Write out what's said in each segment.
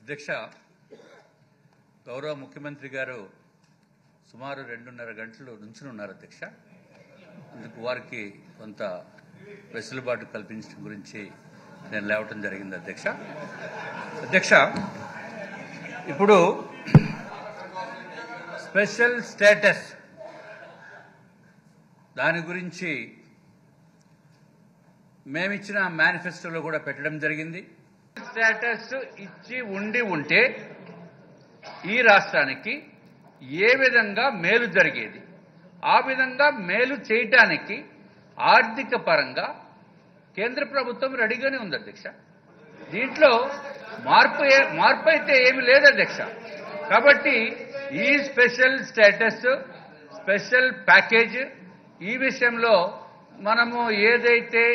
అధ్యక్ష, గౌరవ ముఖ్యమంత్రి గారు సుమారు 2.5 గంటలు నుంచున్నారు అధ్యక్ష. అందుకు వారికి కొంత వెసులుబాటు కల్పించడం గురించి నేను లేవటం జరిగింది అధ్యక్ష. అధ్యక్ష, ఇప్పుడు స్పెషల్ స్టేటస్ దాని గురించి మేమిచ్చిన మేనిఫెస్టోలో కూడా పెట్టడం జరిగింది. స్టేటస్ ఇచ్చి ఉంటే ఈ రాష్ట్రానికి ఏ విధంగా మేలు జరిగేది, ఆ విధంగా మేలు చేయటానికి ఆర్థిక పరంగా కేంద్ర ప్రభుత్వం రెడీగానే ఉంది అధ్యక్ష. దీంట్లో మార్పు అయితే ఏమి లేదు అధ్యక్ష. కాబట్టి ఈ స్పెషల్ స్టేటస్, స్పెషల్ ప్యాకేజ్ ఈ విషయంలో మనము ఏదైతే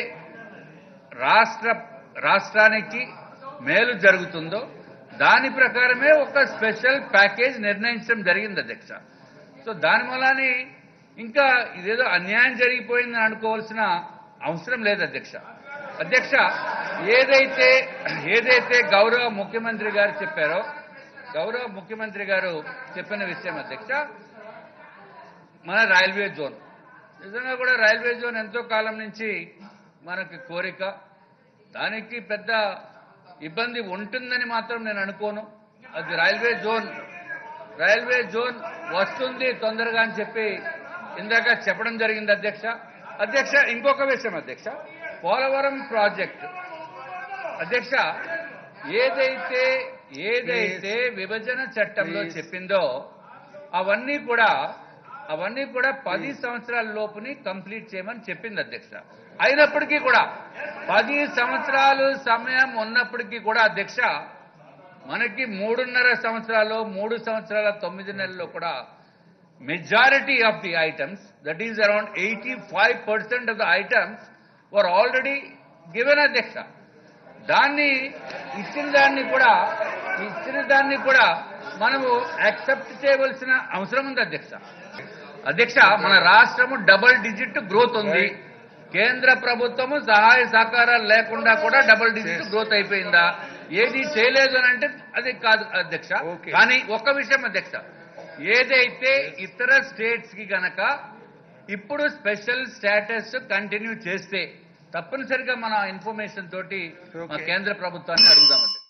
రాష్ట్రానికి మేలు జరుగుతుందో దాని ప్రకారమే ఒక స్పెషల్ ప్యాకేజ్ నిర్ణయించడం జరిగింది అధ్యక్ష. సో దానివల్లనే ఇంకా ఇదేదో అన్యాయం జరిగిపోయిందని అనుకోవాల్సిన అవసరం లేదు అధ్యక్ష. అధ్యక్ష, ఏదైతే గౌరవ ముఖ్యమంత్రి గారు చెప్పారో, గౌరవ ముఖ్యమంత్రి గారు చెప్పిన విషయం అధ్యక్ష, మన రైల్వే జోన్ నిజంగా కూడా రైల్వే జోన్ ఎంతో కాలం నుంచి మనకి కోరిక. దానికి పెద్ద ఇబ్బంది ఉంటుందని మాత్రం నేను అనుకోను. అది రైల్వే జోన్ వస్తుంది తొందరగా అని చెప్పి ఇందాక చెప్పడం జరిగింది అధ్యక్ష. అధ్యక్ష, ఇంకొక విషయం అధ్యక్ష, పోలవరం ప్రాజెక్టు అధ్యక్ష ఏదైతే విభజన చట్టంలో చెప్పిందో అవన్నీ కూడా 10 సంవత్సరాల లోపుని కంప్లీట్ చేయమని చెప్పింది అధ్యక్ష. అయినప్పటికీ కూడా 10 సంవత్సరాలు సమయం ఉన్నప్పటికీ కూడా అధ్యక్ష మనకి 3.5 సంవత్సరాలు 3 సంవత్సరాల 9 నెలల్లో కూడా majority of the items, that is around 85% of the items were already given అధ్యక్ష. దాన్ని ఇచ్చిన దాన్ని కూడా మనము యాక్సెప్ట్ చేయవలసిన అవసరం ఉంది అధ్యక్ష. అధ్యక్ష, మన రాష్ట్రము డబుల్ డిజిట్ గ్రోత్ ఉంది. కేంద్ర ప్రభుత్వము సహాయ సహకారాలు లేకుండా కూడా డబుల్ డిజిట్ గ్రోత్ అయిపోయిందా? ఏది చేయలేదు అని అంటే అది కాదు అధ్యక్ష. కానీ ఒక విషయం అధ్యక్ష, ఏదైతే ఇతర స్టేట్స్ కి గనక ఇప్పుడు స్పెషల్ స్టేటస్ కంటిన్యూ చేస్తే తప్పనిసరిగా మన ఇన్ఫర్మేషన్ తోటి మా కేంద్ర ప్రభుత్వాన్ని అడుగుదాం అధ్యక్ష.